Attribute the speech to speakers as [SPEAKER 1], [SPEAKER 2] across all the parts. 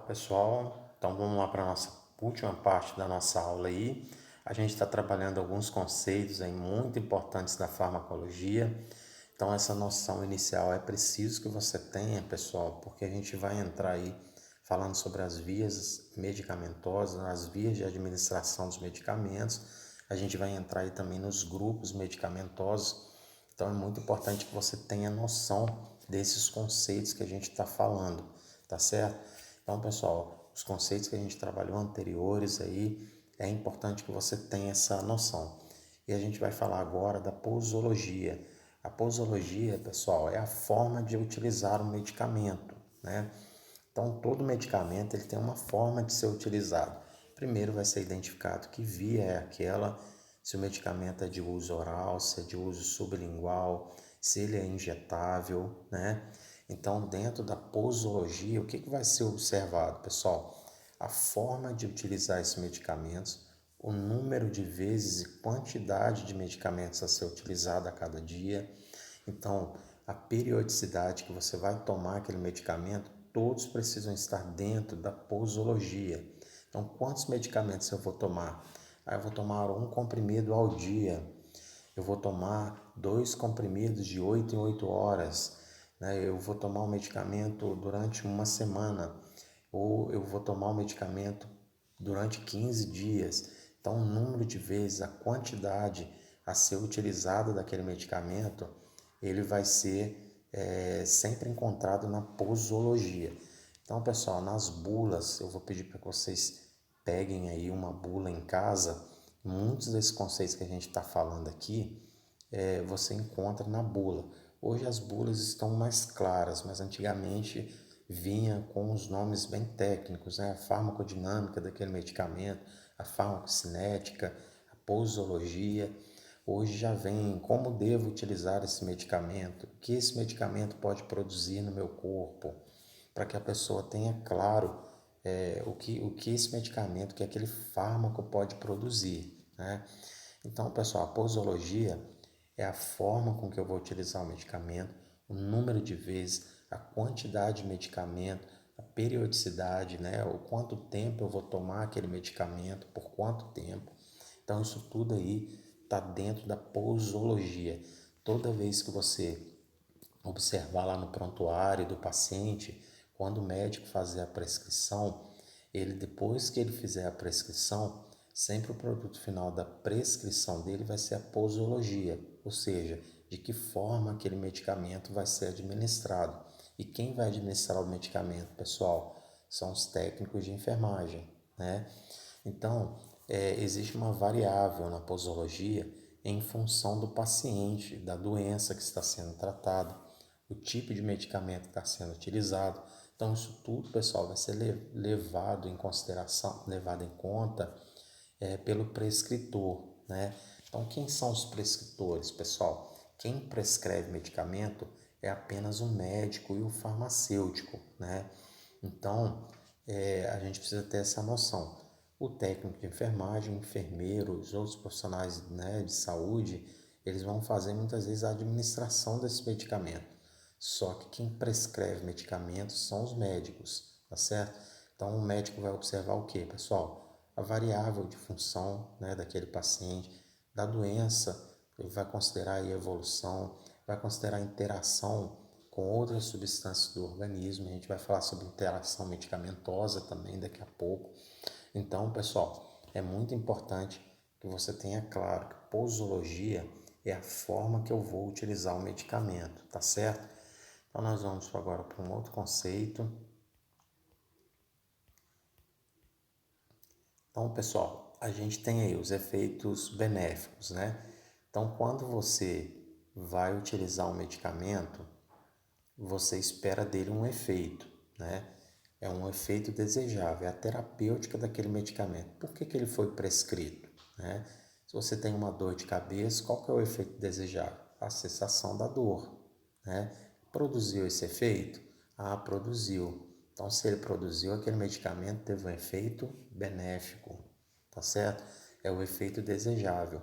[SPEAKER 1] pessoal, então vamos lá para a nossa última parte da nossa aula aí. A gente está trabalhando alguns conceitos aí muito importantes da farmacologia. Então essa noção inicial é preciso que você tenha, pessoal, porque a gente vai entrar aí falando sobre as vias medicamentosas, as vias de administração dos medicamentos. A gente vai entrar aí também nos grupos medicamentosos. Então é muito importante que você tenha noção desses conceitos que a gente está falando, tá certo? Então, pessoal, os conceitos que a gente trabalhou anteriores aí, é importante que você tenha essa noção. E a gente vai falar agora da posologia. A posologia, pessoal, é a forma de utilizar o medicamento, né? Então, todo medicamento ele tem uma forma de ser utilizado. Primeiro vai ser identificado que via é aquela, se o medicamento é de uso oral, se é de uso sublingual, se ele é injetável, né? Então, dentro da posologia, o que vai ser observado, pessoal? A forma de utilizar esses medicamentos, o número de vezes e quantidade de medicamentos a ser utilizado a cada dia. Então, a periodicidade que você vai tomar aquele medicamento, todos precisam estar dentro da posologia. Então, quantos medicamentos eu vou tomar? Eu vou tomar um comprimido ao dia. Eu vou tomar 2 comprimidos de 8 em 8 horas. Né? Eu vou tomar um medicamento durante uma semana. Ou eu vou tomar um medicamento durante 15 dias. Então, o número de vezes, a quantidade a ser utilizada daquele medicamento, ele vai ser sempre encontrado na posologia. Então, pessoal, nas bulas, eu vou pedir para que vocês peguem aí uma bula em casa. Muitos desses conceitos que a gente está falando aqui, você encontra na bula. Hoje as bulas estão mais claras, mas antigamente vinha com os nomes bem técnicos, né? A farmacodinâmica daquele medicamento, a farmacocinética, a posologia. Hoje já vem como devo utilizar esse medicamento, o que esse medicamento pode produzir no meu corpo, para que a pessoa tenha claro o que esse medicamento, que aquele fármaco pode produzir, né? Então, pessoal, a posologia é a forma com que eu vou utilizar o medicamento, o número de vezes, a quantidade de medicamento, a periodicidade, né? O quanto tempo eu vou tomar aquele medicamento, por quanto tempo. Então, isso tudo aí está dentro da posologia. Toda vez que você observar lá no prontuário do paciente, quando o médico fazer a prescrição, ele depois que ele fizer a prescrição, sempre o produto final da prescrição dele vai ser a posologia, ou seja, de que forma aquele medicamento vai ser administrado. E quem vai administrar o medicamento, pessoal, são os técnicos de enfermagem, né? Então, existe uma variável na posologia em função do paciente, da doença que está sendo tratado, o tipo de medicamento que está sendo utilizado. Então, isso tudo, pessoal, vai ser levado em consideração, levado em conta pelo prescritor, né? Então, quem são os prescritores, pessoal? Quem prescreve medicamento é apenas o médico e o farmacêutico, né? Então, a gente precisa ter essa noção. O técnico de enfermagem, o enfermeiro, os outros profissionais, né, de saúde, eles vão fazer muitas vezes a administração desse medicamento. Só que quem prescreve medicamentos são os médicos, tá certo? Então, o médico vai observar o que, pessoal? A variável de função, né, daquele paciente, da doença, ele vai considerar aí a evolução, vai considerar a interação com outras substâncias do organismo. A gente vai falar sobre interação medicamentosa também daqui a pouco. Então, pessoal, é muito importante que você tenha claro que posologia é a forma que eu vou utilizar o medicamento, tá certo? Então, nós vamos agora para um outro conceito. Então, pessoal, a gente tem aí os efeitos benéficos, né? Então, quando você vai utilizar um medicamento, você espera dele um efeito, né? É um efeito desejável, é a terapêutica daquele medicamento. Por que ele foi prescrito, né? Se você tem uma dor de cabeça, qual que é o efeito desejável? A cessação da dor, né? Produziu esse efeito? Ah, produziu. Então, se ele produziu, aquele medicamento teve um efeito benéfico, tá certo? É o efeito desejável.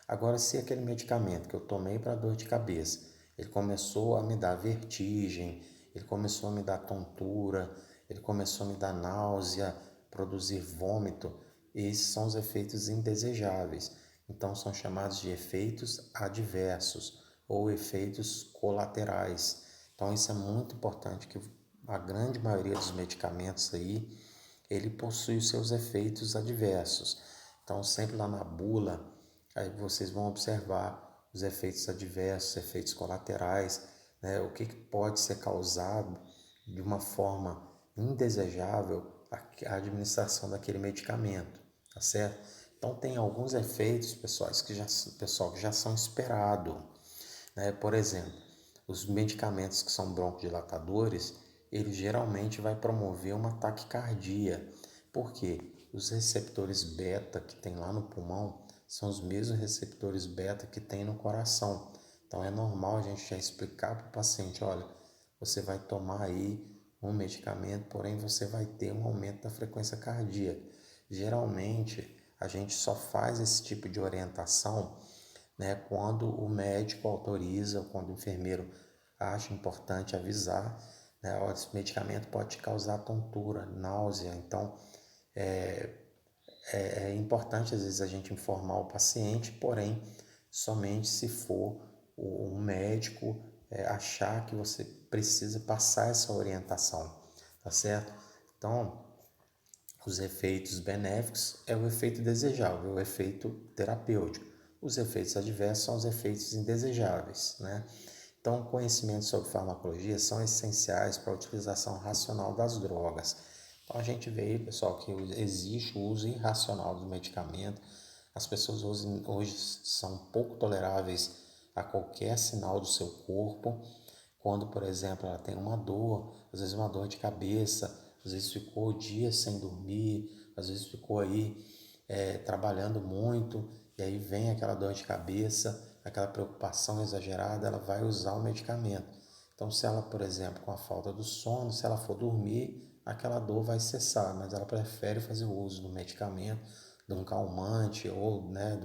[SPEAKER 1] Agora, se aquele medicamento que eu tomei para dor de cabeça, ele começou a me dar vertigem, ele começou a me dar tontura, ele começou a me dar náusea, produzir vômito. Esses são os efeitos indesejáveis. Então, são chamados de efeitos adversos ou efeitos colaterais. Então, isso é muito importante, que a grande maioria dos medicamentos aí, ele possui os seus efeitos adversos. Então, sempre lá na bula, aí vocês vão observar os efeitos adversos, efeitos colaterais, né? O que pode ser causado de uma forma indesejável a administração daquele medicamento, tá certo? Então, tem alguns efeitos, pessoal, que já são esperados, né? Por exemplo, os medicamentos que são broncodilatadores, ele geralmente vai promover uma taquicardia. Por quê? Os receptores beta que tem lá no pulmão são os mesmos receptores beta que tem no coração. Então é normal a gente já explicar para o paciente, olha, você vai tomar aí um medicamento, porém você vai ter um aumento da frequência cardíaca. Geralmente a gente só faz esse tipo de orientação, né, quando o médico autoriza, ou quando o enfermeiro acha importante avisar, né, ó, esse medicamento pode te causar tontura, náusea. Então é importante às vezes a gente informar o paciente, porém somente se for o médico achar que você precisa passar essa orientação, tá certo? Então, os efeitos benéficos é o efeito desejável, é o efeito terapêutico. Os efeitos adversos são os efeitos indesejáveis, né? Então, conhecimentos sobre farmacologia são essenciais para a utilização racional das drogas. Então, a gente vê aí, pessoal, que existe o uso irracional do medicamento. As pessoas hoje são pouco toleráveis a qualquer sinal do seu corpo. Quando, por exemplo, ela tem uma dor, às vezes uma dor de cabeça, às vezes ficou dias sem dormir, às vezes ficou aí trabalhando muito, e aí vem aquela dor de cabeça, aquela preocupação exagerada, ela vai usar o medicamento. Então, se ela, por exemplo, com a falta do sono, se ela for dormir, aquela dor vai cessar, mas ela prefere fazer o uso do medicamento, de um calmante ou, né,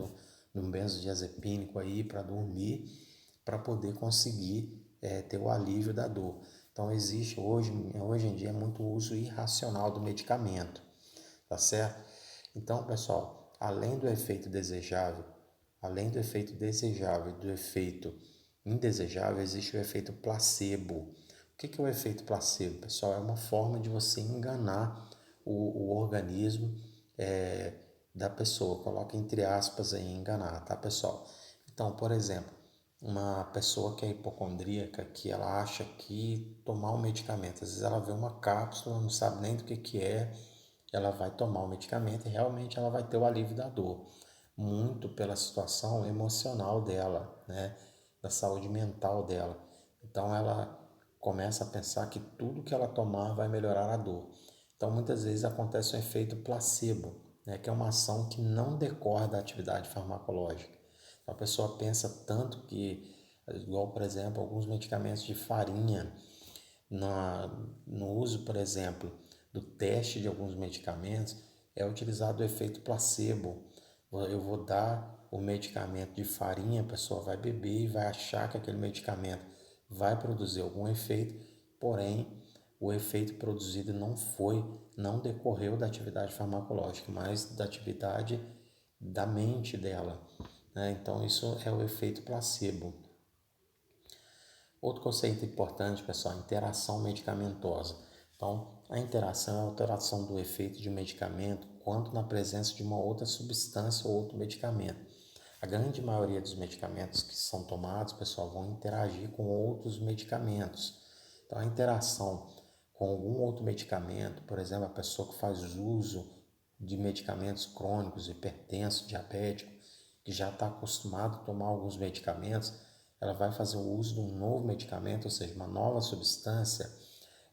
[SPEAKER 1] de um benzodiazepínico aí para dormir, para poder conseguir ter o alívio da dor. Então, existe hoje em dia muito uso irracional do medicamento, tá certo? Então, pessoal, além do efeito desejável e do efeito indesejável, existe o efeito placebo. O que é o efeito placebo, pessoal? É uma forma de você enganar o organismo da pessoa. Coloca entre aspas aí, enganar, tá, pessoal? Então, por exemplo, uma pessoa que é hipocondríaca, que ela acha que tomar um medicamento, às vezes ela vê uma cápsula, não sabe nem do que é, ela vai tomar o medicamento e realmente ela vai ter o alívio da dor, muito pela situação emocional dela, né, da saúde mental dela. Então ela começa a pensar que tudo que ela tomar vai melhorar a dor. Então muitas vezes acontece um efeito placebo, né, que é uma ação que não decorre da atividade farmacológica. Então, a pessoa pensa tanto que, igual por exemplo, alguns medicamentos de farinha, no uso, por exemplo, do teste de alguns medicamentos, é utilizado o efeito placebo. Eu vou dar o medicamento de farinha, a pessoa vai beber e vai achar que aquele medicamento vai produzir algum efeito, porém o efeito produzido não decorreu da atividade farmacológica, mas da atividade da mente dela, né? Então isso é o efeito placebo. Outro conceito importante, pessoal, é a interação medicamentosa. Então, a interação é a alteração do efeito de um medicamento quando na presença de uma outra substância ou outro medicamento. A grande maioria dos medicamentos que são tomados, pessoal, vão interagir com outros medicamentos. Então, a interação com algum outro medicamento, por exemplo, a pessoa que faz uso de medicamentos crônicos, hipertenso, diabético, que já está acostumado a tomar alguns medicamentos, ela vai fazer o uso de um novo medicamento, ou seja, uma nova substância.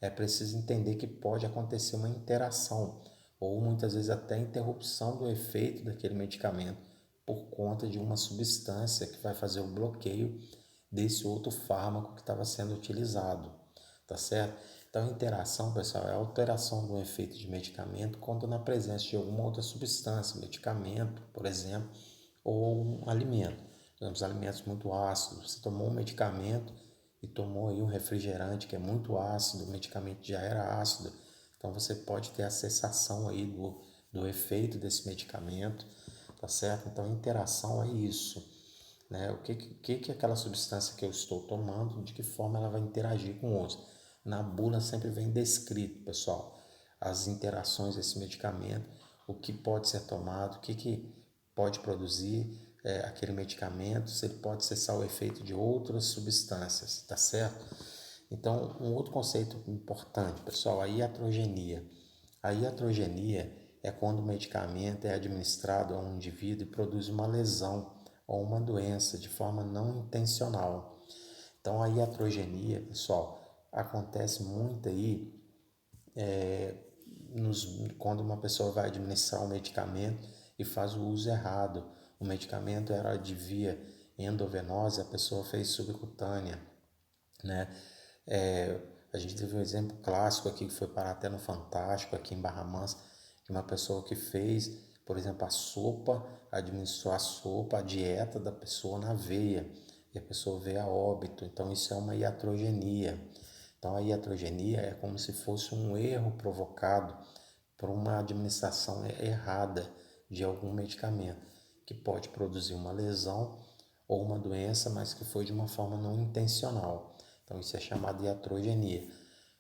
[SPEAKER 1] É preciso entender que pode acontecer uma interação ou muitas vezes até interrupção do efeito daquele medicamento por conta de uma substância que vai fazer o bloqueio desse outro fármaco que estava sendo utilizado, tá certo? Então, a interação, pessoal, é a alteração do efeito de medicamento quando na presença de alguma outra substância, medicamento, por exemplo, ou um alimento. Por exemplo, os alimentos muito ácidos. Você tomou um medicamento e tomou aí um refrigerante que é muito ácido, o medicamento já era ácido. Então você pode ter a cessação aí do efeito desse medicamento, tá certo? Então interação é isso, né? O que é aquela substância que eu estou tomando, de que forma ela vai interagir com outros. Na bula sempre vem descrito, pessoal, as interações desse medicamento, o que pode ser tomado, o que pode produzir aquele medicamento, se ele pode cessar o efeito de outras substâncias, tá certo? Então, um outro conceito importante, pessoal, a iatrogenia. A iatrogenia é quando o medicamento é administrado a um indivíduo e produz uma lesão ou uma doença de forma não intencional. Então, a iatrogenia, pessoal, acontece muito aí quando uma pessoa vai administrar um medicamento e faz o uso errado. O medicamento era de via endovenosa, a pessoa fez subcutânea, né? A gente teve um exemplo clássico aqui que foi parar até no Fantástico, aqui em Barra Mansa, de uma pessoa que fez, por exemplo, a sopa, administrou a sopa, a dieta da pessoa na veia, e a pessoa veio a óbito. Então isso é uma iatrogenia. Então a iatrogenia é como se fosse um erro provocado por uma administração errada de algum medicamento, que pode produzir uma lesão ou uma doença, mas que foi de uma forma não intencional. Então isso é chamado de iatrogenia.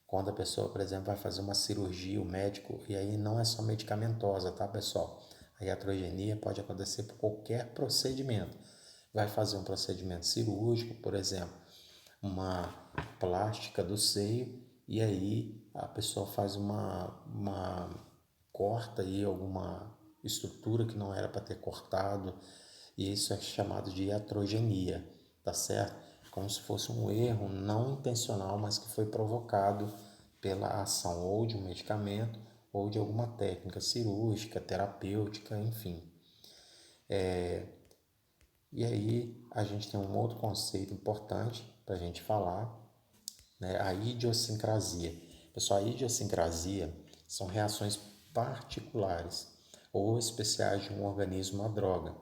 [SPEAKER 1] Quando a pessoa, por exemplo, vai fazer uma cirurgia, o médico, e aí não é só medicamentosa, tá, pessoal? A iatrogenia pode acontecer por qualquer procedimento. Vai fazer um procedimento cirúrgico, por exemplo, uma plástica do seio, e aí a pessoa faz uma corta aí alguma estrutura que não era para ter cortado, e isso é chamado de iatrogenia, tá certo? Como se fosse um erro não intencional, mas que foi provocado pela ação ou de um medicamento ou de alguma técnica cirúrgica, terapêutica, enfim. E aí a gente tem um outro conceito importante para a gente falar, né? A idiosincrasia. Pessoal, a idiosincrasia são reações particulares ou especiais de um organismo à droga.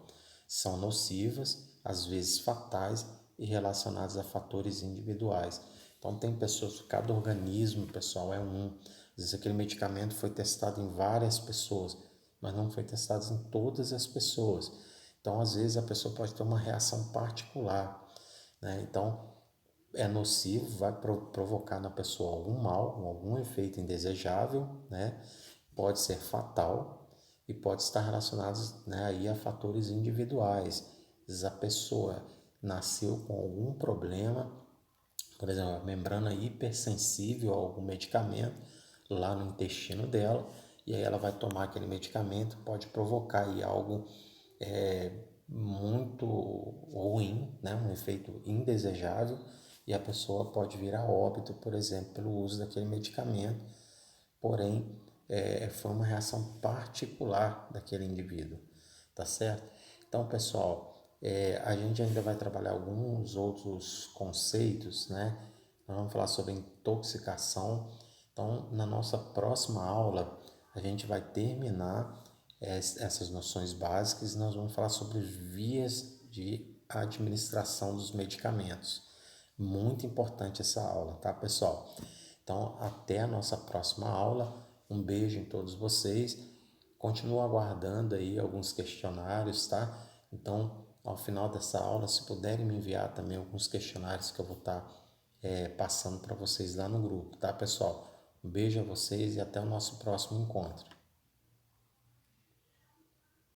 [SPEAKER 1] São nocivas, às vezes fatais e relacionadas a fatores individuais. Então tem pessoas, cada organismo, pessoal, é um. Às vezes aquele medicamento foi testado em várias pessoas, mas não foi testado em todas as pessoas. Então, às vezes, a pessoa pode ter uma reação particular, né? Então, é nocivo, vai provocar na pessoa algum mal, algum efeito indesejável, né? Pode ser fatal e pode estar relacionado, né, aí a fatores individuais. Às vezes a pessoa nasceu com algum problema, por exemplo, a membrana hipersensível a algum medicamento lá no intestino dela, e aí ela vai tomar aquele medicamento, pode provocar aí algo muito ruim, né? Um efeito indesejável, e a pessoa pode vir a óbito, por exemplo, pelo uso daquele medicamento, porém foi uma reação particular daquele indivíduo, tá certo? Então, pessoal, a gente ainda vai trabalhar alguns outros conceitos, né? Nós vamos falar sobre intoxicação. Então, na nossa próxima aula, a gente vai terminar essas noções básicas e nós vamos falar sobre vias de administração dos medicamentos. Muito importante essa aula, tá, pessoal? Então, até a nossa próxima aula. Um beijo em todos vocês. Continuo aguardando aí alguns questionários, tá? Então, ao final dessa aula, se puderem me enviar também alguns questionários que eu vou estar passando para vocês lá no grupo, tá, pessoal? Um beijo a vocês e até o nosso próximo encontro.